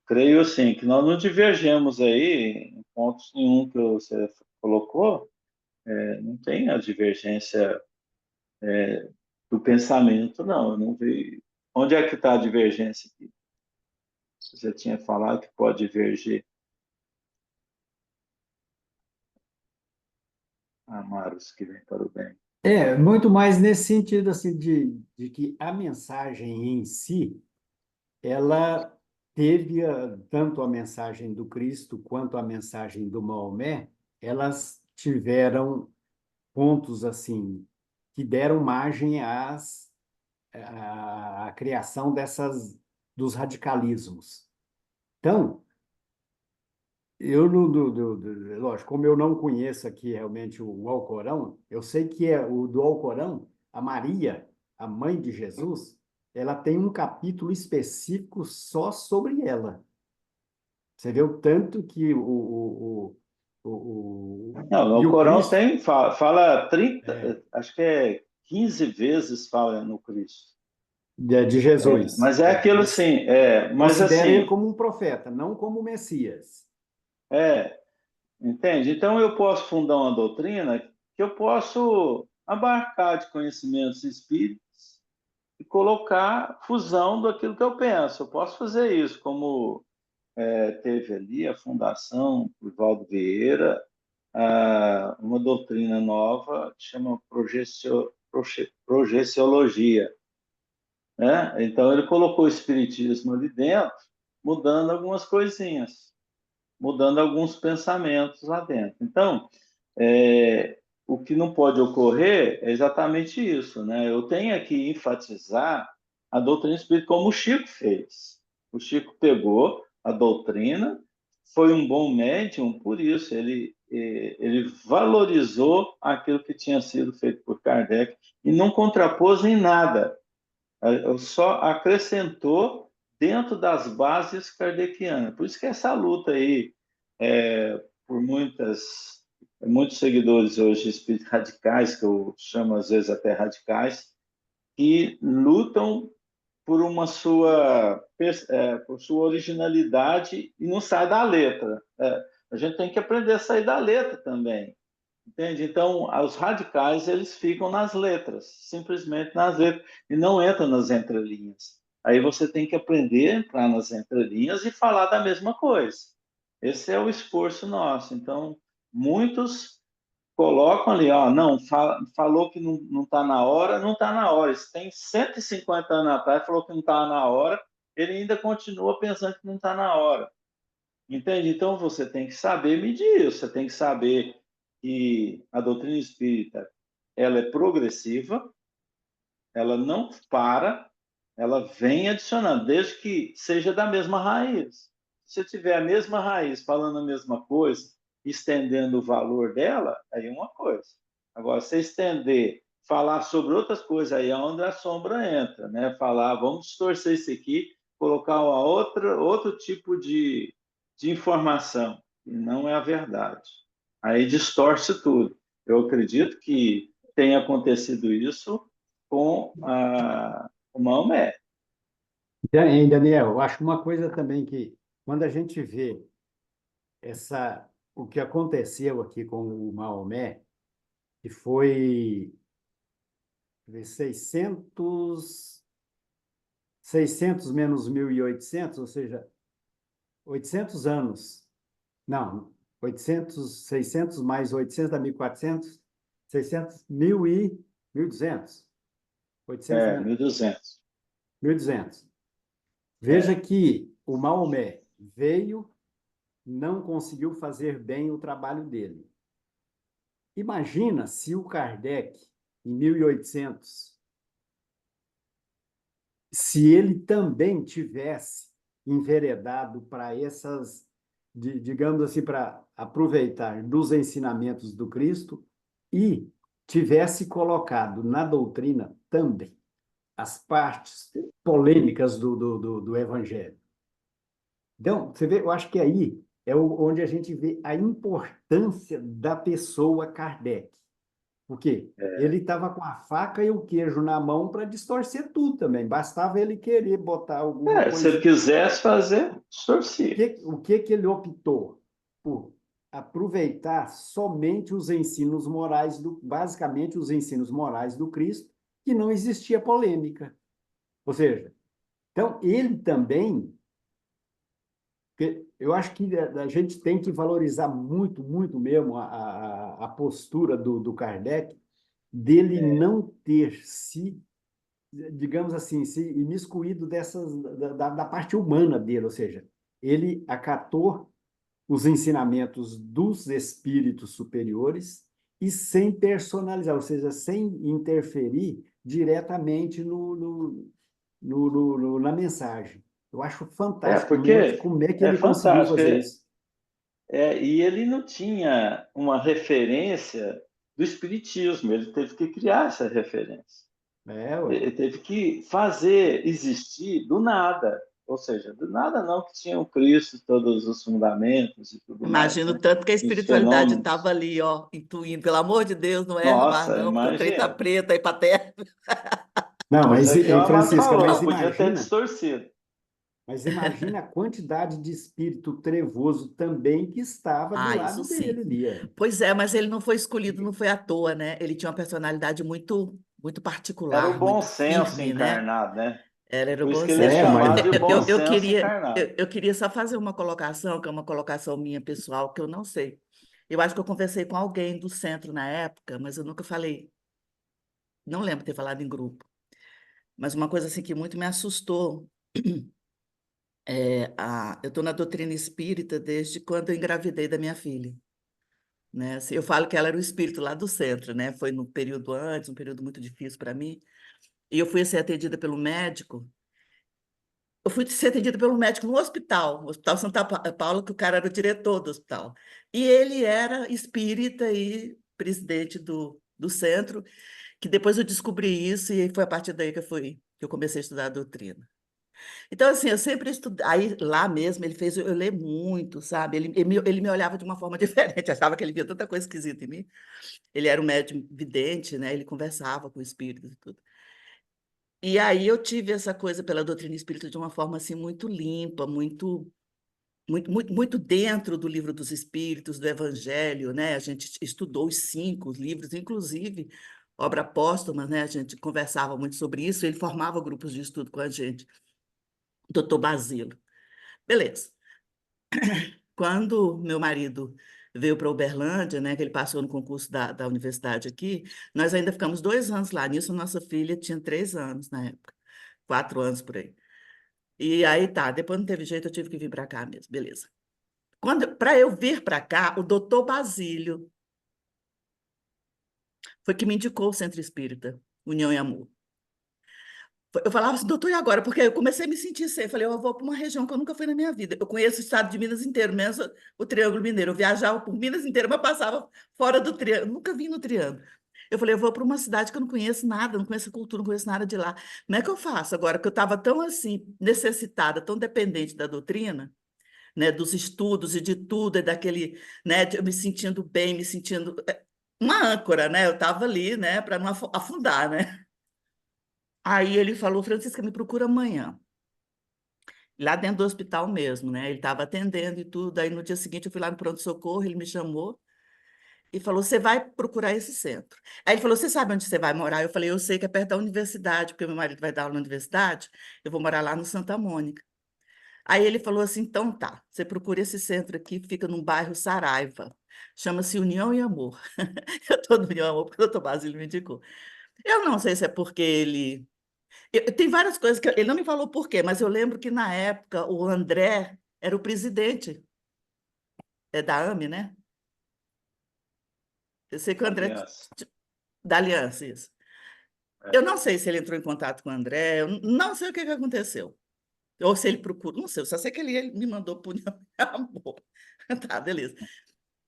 Creio, assim, que nós não divergemos aí em pontos nenhum que você colocou, não tem a divergência do pensamento, não. Eu não vi. Onde é que está a divergência aqui? Você já tinha falado que pode divergir. Amaros que vem para o bem. Muito mais nesse sentido assim de que a mensagem em si, ela teve tanto a mensagem do Cristo quanto a mensagem do Maomé, elas tiveram pontos assim que deram margem à criação dos radicalismos. Então, eu lógico, como eu não conheço aqui realmente o Alcorão, eu sei que o do Alcorão, a Maria, a mãe de Jesus, ela tem um capítulo específico só sobre ela. Você vê o tanto que Não, e o o Corão Cristo fala 30, é, acho que 15 vezes fala no Cristo. de Jesus. Mas é aquilo Mas assim, mas considera ele assim, como um profeta, não como Messias. é, entende? Então eu posso fundar uma doutrina que eu posso abarcar de conhecimentos espíritas e colocar fusão daquilo que eu penso. Eu posso fazer isso, como teve ali a fundação por Valdo Vieira, uma doutrina nova que chama projeciologia, né? Então ele colocou o espiritismo ali dentro, mudando algumas coisinhas, mudando alguns pensamentos lá dentro. Então, o que não pode ocorrer é exatamente isso, né? Eu tenho que enfatizar a doutrina espírita como o Chico fez. O Chico pegou, a doutrina, foi um bom médium por isso. Ele valorizou aquilo que tinha sido feito por Kardec e não contrapôs em nada. Só acrescentou dentro das bases kardecianas. Por isso que essa luta aí, por muitos seguidores hoje espíritas radicais, que eu chamo às vezes até radicais, que lutam por sua originalidade e não sai da letra. A gente tem que aprender a sair da letra também. Entende? Então, os radicais, eles ficam nas letras, simplesmente nas letras, e não entram nas entrelinhas. Aí você tem que aprender a entrar nas entrelinhas e falar da mesma coisa. Esse é o esforço nosso. Então, muitos colocam ali, ó, não, falou que não está na hora, não está na hora. Isso tem 150 anos atrás, falou que não está na hora, ele ainda continua pensando que não está na hora. Entende? Então, você tem que saber medir isso, você tem que saber que a doutrina espírita ela é progressiva, ela não para, ela vem adicionando, desde que seja da mesma raiz. Se tiver a mesma raiz, falando a mesma coisa, estendendo o valor dela, aí é uma coisa. Agora, se estender, falar sobre outras coisas, aí é onde a sombra entra, né? Falar, vamos distorcer isso aqui, colocar outro tipo de informação, e não é a verdade. Aí distorce tudo. Eu acredito que tenha acontecido isso com o Maomé. Hein, Daniel, eu acho uma coisa também que, quando a gente vê o que aconteceu aqui com o Maomé, que foi 600 menos 1.800, ou seja, 800 anos. Não, 600 mais 800 dá 1.400, 600, 1.200. 800 menos 1.200. 1.200. Veja que o Maomé veio, não conseguiu fazer bem o trabalho dele. Imagina se o Kardec, em 1800, se ele também tivesse enveredado para essas, digamos assim, para aproveitar dos ensinamentos do Cristo e tivesse colocado na doutrina também as partes polêmicas do Evangelho. Então, você vê, eu acho que aí é onde a gente vê a importância da pessoa Kardec. Por quê? Ele estava com a faca e o queijo na mão para distorcer tudo também. Bastava ele querer botar alguma Se coisa. ele quisesse fazer, distorcia. O que ele optou? Por aproveitar somente os ensinos morais, basicamente os ensinos morais do Cristo, que não existia polêmica. Ou seja, então ele também, eu acho que a gente tem que valorizar muito, muito mesmo a postura do Kardec, dele não ter se, digamos assim, se imiscuído da parte humana dele, ou seja, ele acatou os ensinamentos dos espíritos superiores e sem personalizar, ou seja, sem interferir diretamente na mensagem. Eu acho fantástico Porque como é que é ele conseguiu fantástico. fazer isso. E ele não tinha uma referência do Espiritismo, ele teve que criar essa referência. Ué. Ele teve que fazer existir do nada. Ou seja, do nada não que tinha o Cristo, todos os fundamentos e tudo mais, Imagino né? tanto que a E os espiritualidade estava fenômenos. ali, ó, intuindo. Pelo amor de Deus, não erra mais Nossa, não, porque o trem tá imagina. preto aí para terra. Não, Mas é que o Amado Francisca, falou, podia ter distorcido. mas imagina a quantidade de espírito trevoso também que estava do Ah, isso lado dele sim. ali. Pois é, mas ele não foi escolhido, não foi à toa, né? Ele tinha uma personalidade muito, muito Era o particular, bom muito senso firme, né? encarnado, né? Era o Por isso bom que ele é senso. Mas chamado de bom senso encarnado. Eu queria só fazer uma colocação, que é uma colocação minha pessoal, que eu não sei. Eu acho que eu conversei com alguém do centro na época, mas eu nunca falei, não lembro de ter falado em grupo. Mas uma coisa assim que muito me assustou eu estou na doutrina espírita desde quando eu engravidei da minha filha, né? Assim, eu falo que ela era o espírito lá do centro, né? Foi no período antes, um período muito difícil para mim. E eu fui ser atendida pelo médico eu fui ser atendida pelo médico no hospital, no Hospital Santa Paula, que o cara era o diretor do hospital. E ele era espírita e presidente do centro, que depois eu descobri isso e foi a partir daí que eu comecei a estudar a doutrina. Então, assim, eu sempre estudei. Aí, lá mesmo, ele fez eu ler muito, sabe? Ele me olhava de uma forma diferente, achava que ele via tanta coisa esquisita em mim. Ele era um médium vidente, né? Ele conversava com espíritos e tudo. E aí eu tive essa coisa pela doutrina espírita de uma forma assim muito limpa, muito dentro do livro dos Espíritos, do Evangelho, né? A gente estudou os 5 livros, inclusive obra póstuma, né? A gente conversava muito sobre isso, ele formava grupos de estudo com a gente, doutor Basílio. Beleza. Quando meu marido veio para Uberlândia, né, que ele passou no concurso da universidade aqui, nós ainda ficamos 2 anos lá. Nisso, nossa filha tinha 3 anos na época, 4 anos por aí. E aí tá, depois não teve jeito, eu tive que vir para cá mesmo, beleza. Para eu vir para cá, o doutor Basílio foi que me indicou o Centro Espírita, União e Amor. Eu falava assim, doutor, e agora? Porque eu comecei a me sentir sem. Eu falei, eu vou para uma região que eu nunca fui na minha vida. Eu conheço o estado de Minas inteiro, menos o Triângulo Mineiro. Eu viajava por Minas inteiro, mas passava fora do Triângulo. Nunca vim no Triângulo. Eu falei, eu vou para uma cidade que eu não conheço nada, não conheço a cultura, não conheço nada de lá. Como é que eu faço agora? Que eu estava tão assim, necessitada, tão dependente da doutrina, né, dos estudos e de tudo, e daquele, né, de eu me sentindo bem, me sentindo uma âncora, né? Eu estava ali, né, para não afundar, né? Aí ele falou, Francisca, me procura amanhã. Lá dentro do hospital mesmo, né? Ele estava atendendo e tudo. Aí no dia seguinte eu fui lá no pronto-socorro, ele me chamou e falou: Você vai procurar esse centro. Aí ele falou: Você sabe onde você vai morar? Eu falei: Eu sei que é perto da universidade, porque meu marido vai dar aula na universidade. Eu vou morar lá no Santa Mônica. Aí ele falou assim: Então tá, você procura esse centro aqui, fica num bairro Saraiva. Chama-se União e Amor. Eu estou no União e Amor porque o doutor Basílio me indicou. Eu não sei se é porque ele tem várias coisas que ele não me falou por quê, mas eu lembro que na época o André era o presidente da AME, né? Eu sei que o André Aliás, da Aliança, isso. é, Eu não sei se ele entrou em contato com o André, eu não sei o que aconteceu. Ou se ele procurou, não sei, eu só sei que ele me mandou por amor. Tá, beleza.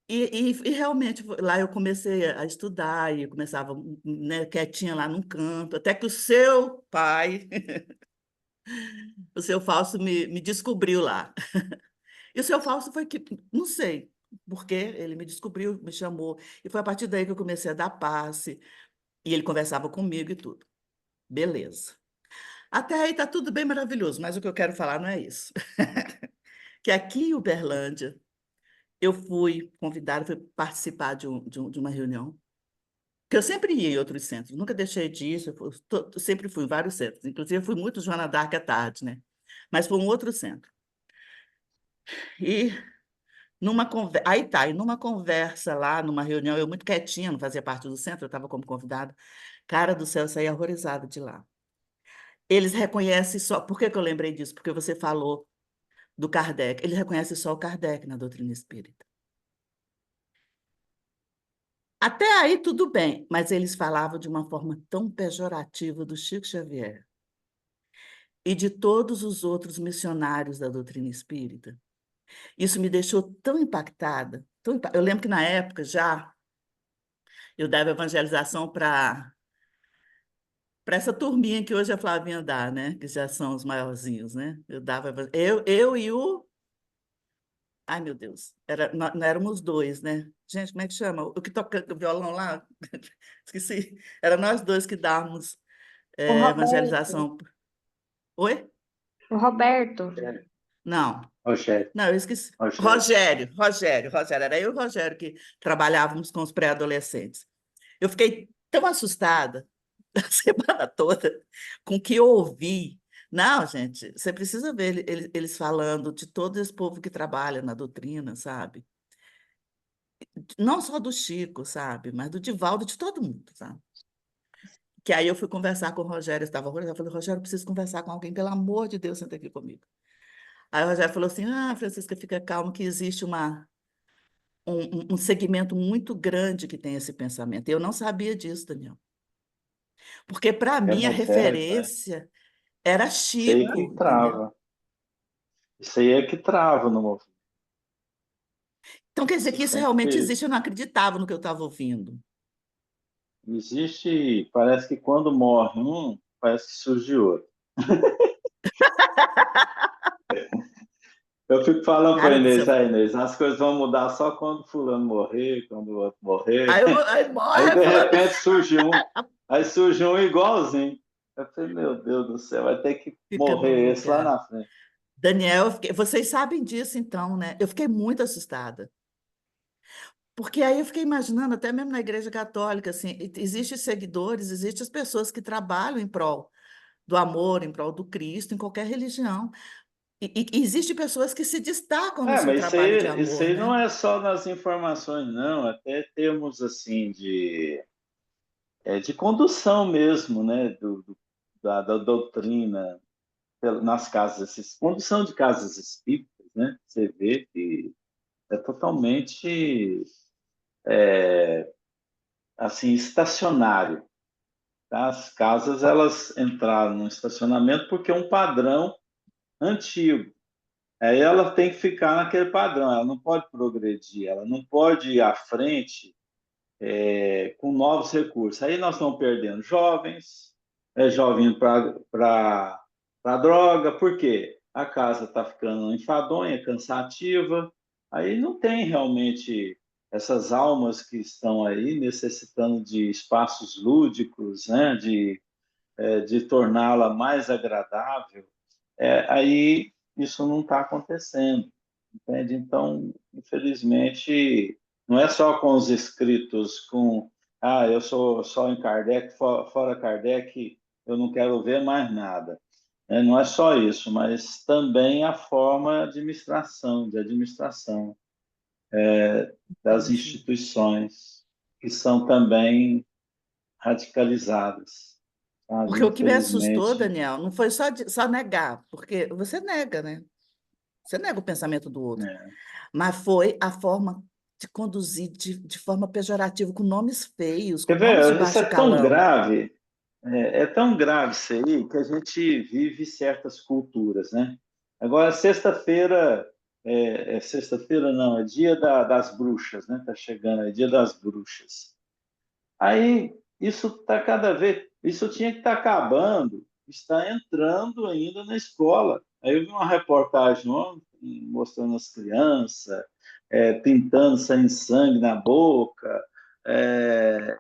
E realmente lá eu comecei a estudar e começava, né, quietinha lá num canto, até que o seu pai, o seu Fausto, me descobriu lá. E o seu Fausto foi que, não sei por quê, ele me descobriu, me chamou. E foi a partir daí que eu comecei a dar passe. E ele conversava comigo e tudo. Beleza. Até aí tá tudo bem maravilhoso, mas o que eu quero falar não é isso. Que aqui em Uberlândia, eu fui convidada, fui participar de uma reunião, que eu sempre ia em outros centros, nunca deixei disso, sempre fui em vários centros. Inclusive, eu fui muito Joana d'Arc à tarde, né? Mas foi um outro centro. E numa conversa lá, numa reunião, eu muito quietinha, não fazia parte do centro, eu estava como convidada. Cara do céu, eu saí horrorizada de lá. Eles reconhecem só. Por que que eu lembrei disso? Porque você falou do Kardec. Eles reconhecem só o Kardec na doutrina espírita. Até aí tudo bem, mas eles falavam de uma forma tão pejorativa do Chico Xavier e de todos os outros missionários da doutrina espírita. Isso me deixou tão impactada. Eu lembro que na época já eu dava evangelização para essa turminha que hoje a Flavinha dá, né? Que já são os maiorzinhos, né? Eu e o... Ai, meu Deus. Nós éramos 2, né? Gente, como é que chama? O que toca o violão lá? Esqueci. Era nós 2 que dávamos O Roberto. evangelização. Oi? O Roberto. Não. Rogério, Não, eu esqueci. Rogério. Rogério. Era eu e o Rogério que trabalhávamos com os pré-adolescentes. Eu fiquei tão assustada a semana toda com o que eu ouvi. Não, gente, você precisa ver eles falando de todo esse povo que trabalha na doutrina, sabe? Não só do Chico, sabe? Mas do Divaldo, de todo mundo, sabe? Que aí eu fui conversar com o Rogério, eu estava horrorizada, eu falei, Rogério, eu preciso conversar com alguém, pelo amor de Deus, senta aqui comigo. Aí o Rogério falou assim, Francisca, fica calma que existe um segmento muito grande que tem esse pensamento. Eu não sabia disso, Daniel. Porque, para É, mim, a mas é, referência era você aí que Chico, entendeu? trava. Isso aí é que trava no movimento. Então quer dizer Você que isso realmente sempre existe, eu não acreditava no que eu estava ouvindo. existe, parece que quando morre um, parece que surge outro. Eu fico falando para a Cara do céu. Inês, Inês, as coisas vão mudar só quando fulano morrer, quando o outro morrer. Aí Aí, morre, de fulano. repente, surge um igualzinho. Eu falei, meu Deus do céu, vai ter que Fica no morrer esse lá lugar. na frente. Daniel, vocês sabem disso então, né? Eu fiquei muito assustada. Porque aí eu fiquei imaginando, até mesmo na Igreja Católica, assim, existem seguidores, existem as pessoas que trabalham em prol do amor, em prol do Cristo, em qualquer religião. E existem pessoas que se destacam no seu Mas trabalho de isso amor, aí não né? é só nas informações, não. Até termos assim de condução mesmo, né? Da doutrina nas casas, condução de casas espíritas, né? Você vê que é totalmente assim estacionário. Tá? As casas elas entraram no estacionamento porque é um padrão antigo. Aí ela tem que ficar naquele padrão, ela não pode progredir, ela não pode ir à frente com novos recursos. Aí nós estamos perdendo jovens, jovens para droga, por quê? A casa está ficando enfadonha, cansativa, aí não tem realmente essas almas que estão aí necessitando de espaços lúdicos, né? de torná-la mais agradável, aí isso não está acontecendo, entende? Então, infelizmente, não é só com os escritos, eu sou só em Kardec, fora Kardec, eu não quero ver mais nada. Não é só isso, mas também a forma de administração das Entendi. instituições, que são também radicalizadas, sabe? Porque o que me assustou, Infelizmente. Daniel, não foi só negar, porque você nega, né? Você nega o pensamento do outro. É. Mas foi a forma de conduzir de forma pejorativa, com nomes feios, com Quer nomes de ver? Isso baixo é tão calão. grave, é tão grave isso aí, que a gente vive certas culturas, né? Agora, sexta-feira, sexta-feira não, é dia das bruxas, né? Tá chegando, é dia das bruxas. Aí, isso está cada vez, isso tinha que estar acabando, está entrando ainda na escola. Aí eu vi uma reportagem ontem, mostrando as crianças, pintando sem sangue na boca, é,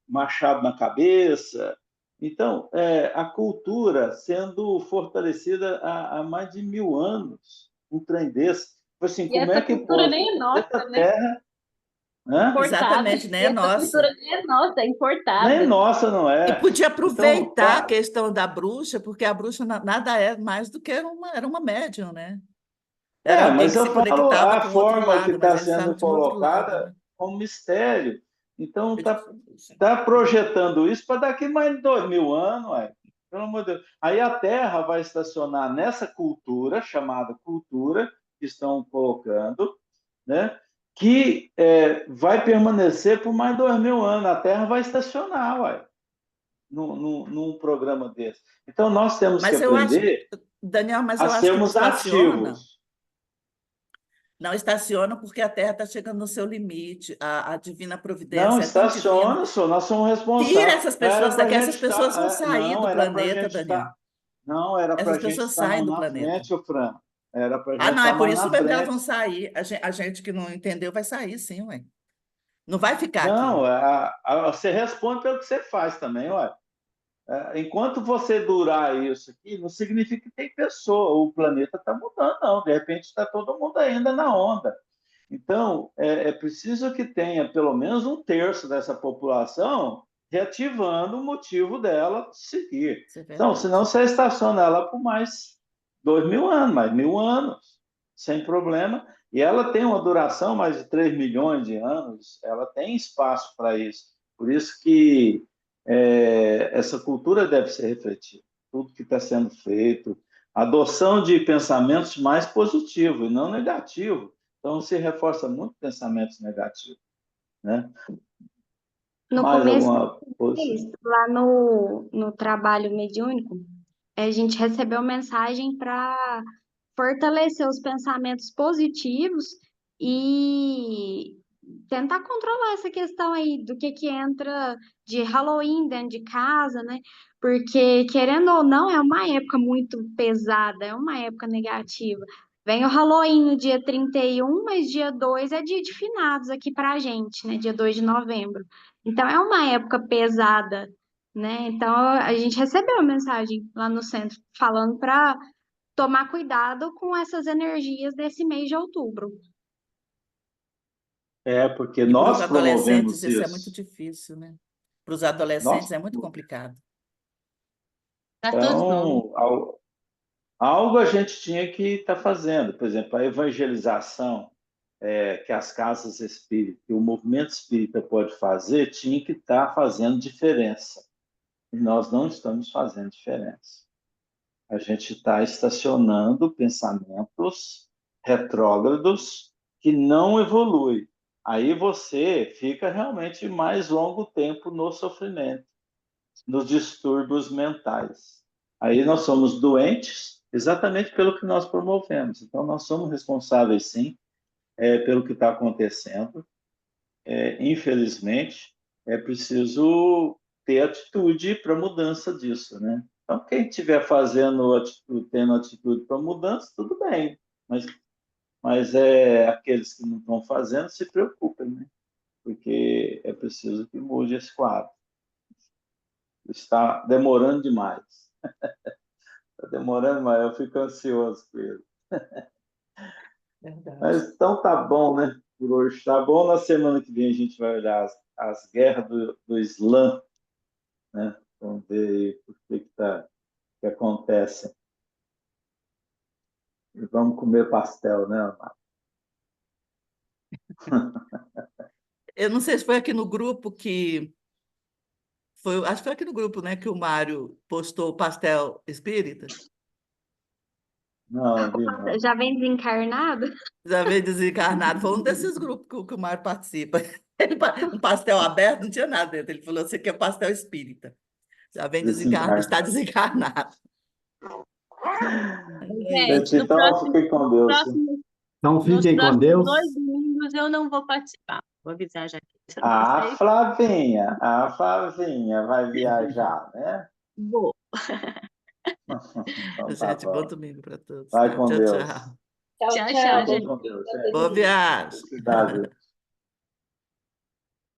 machado na cabeça. Então, a cultura sendo fortalecida há mais de 1000 anos, um trem desse. Tipo assim, E como essa é que cultura pode, nem é no planeta nossa, né? Terra, né? Importada. Exatamente, nem E é essa cultura nossa. nem é nossa, é Nem importada. nossa, não E é. podia Então, aproveitar a tá, questão da bruxa, porque a bruxa nada é mais do que era uma médium, né? Era alguém mas que eu se falo conectava a com o outro forma que lado, mas está eles estavam sendo de um outro lado, colocada né? como mistério. Então, Eu digo, tá projetando isso para daqui mais de 2000 anos, ué. Pelo amor de Deus. Aí a Terra vai estacionar nessa cultura, chamada cultura, que estão colocando, né? que vai permanecer por mais de 2000 anos. A Terra vai estacionar, ué, num programa desse. Então, nós temos que mas eu acho, aprender Daniel, mas a eu acho que não sermos estaciona. ativos. Não estaciona porque a Terra está chegando no seu limite. A divina Não providência é tão divina. estaciona, só nós somos Tira responsáveis. essas Era pessoas para a daqui, gente essas pessoas vão estar. sair Não, do era para a planeta, gente Daniel. estar. Não, era para a Essas gente pessoas estar saem mais do na planeta. frente, o Fran. Era para a Ah, gente não, estar é por mais isso na mesmo que elas vão frente. sair. A gente que não entendeu vai sair, sim, ué. Não vai ficar Não, aqui. você responde pelo que você faz também, olha. Enquanto você durar isso aqui, não significa que tem pessoa, o planeta está mudando, não. De repente está todo mundo ainda na onda. Então, é preciso que tenha pelo menos um terço dessa população reativando o motivo dela seguir. Isso é Então, senão verdade. você estaciona ela por mais 2000 anos, mais 1000 anos, sem problema. E ela tem uma duração mais de 3 milhões de anos, ela tem espaço para isso. Por isso que essa cultura deve ser refletida. Tudo que está sendo feito, adoção de pensamentos mais positivos e não negativos. Então, se reforça muito pensamentos negativos, né? No Mais começo alguma do coisa? mês, lá no trabalho mediúnico, a gente recebeu mensagem para fortalecer os pensamentos positivos e tentar controlar essa questão aí do que entra de Halloween dentro de casa, né? Porque, querendo ou não, é uma época muito pesada, é uma época negativa. Vem o Halloween no dia 31, mas dia 2 é dia de finados aqui pra gente, né? Dia 2 de novembro. Então, é uma época pesada, né? Então, a gente recebeu uma mensagem lá no centro falando para tomar cuidado com essas energias desse mês de outubro. Porque E para os nós adolescentes promovemos isso é muito isso. difícil, né? Para os adolescentes Nós, é muito complicado. Para todos nós. então, algo a gente tinha que estar fazendo. Por exemplo, a evangelização que as casas espíritas, que o movimento espírita pode fazer, tinha que estar fazendo diferença. E nós não estamos fazendo diferença. A gente está estacionando pensamentos retrógrados que não evoluem. Aí você fica realmente mais longo tempo no sofrimento, nos distúrbios mentais. Aí nós somos doentes exatamente pelo que nós promovemos. Então, nós somos responsáveis, sim, pelo que está acontecendo. Infelizmente, é preciso ter atitude para mudança disso, né? Então, quem estiver tendo atitude para mudança, tudo bem. Mas aqueles que não estão fazendo, se preocupem, né? Porque é preciso que mude esse quadro. Está demorando demais. Está demorando, mas eu fico ansioso com ele. Verdade. Mas então tá bom, né? Por hoje tá bom. Na semana que vem a gente vai olhar as guerras do Islã, né? Vamos ver por que acontece. E vamos comer pastel, né, Amado? Eu não sei se foi aqui no grupo que acho que foi aqui no grupo, né, que o Mário postou o pastel espírita. Não, vi não. Já vem desencarnado? Já veio desencarnado. Foi um desses grupos que o Mário participa. Um pastel aberto, não tinha nada dentro. Ele falou: você quer pastel espírita. Já vem desencarnado, está desencarnado. Gente, no Então, fiquem com Deus. Então, nos fiquem com próximos Deus. 2 domingos eu não vou participar. Vou avisar já aqui. Se eu não A sei, Flavinha vai viajar, né? vou. Então tá Gente, bom bom. domingo para todos. Vai Tá? com Tchau, Deus. tchau. Tchau, Tchau, tchau, gente. Com Deus, Boa gente. viagem. Cuidado.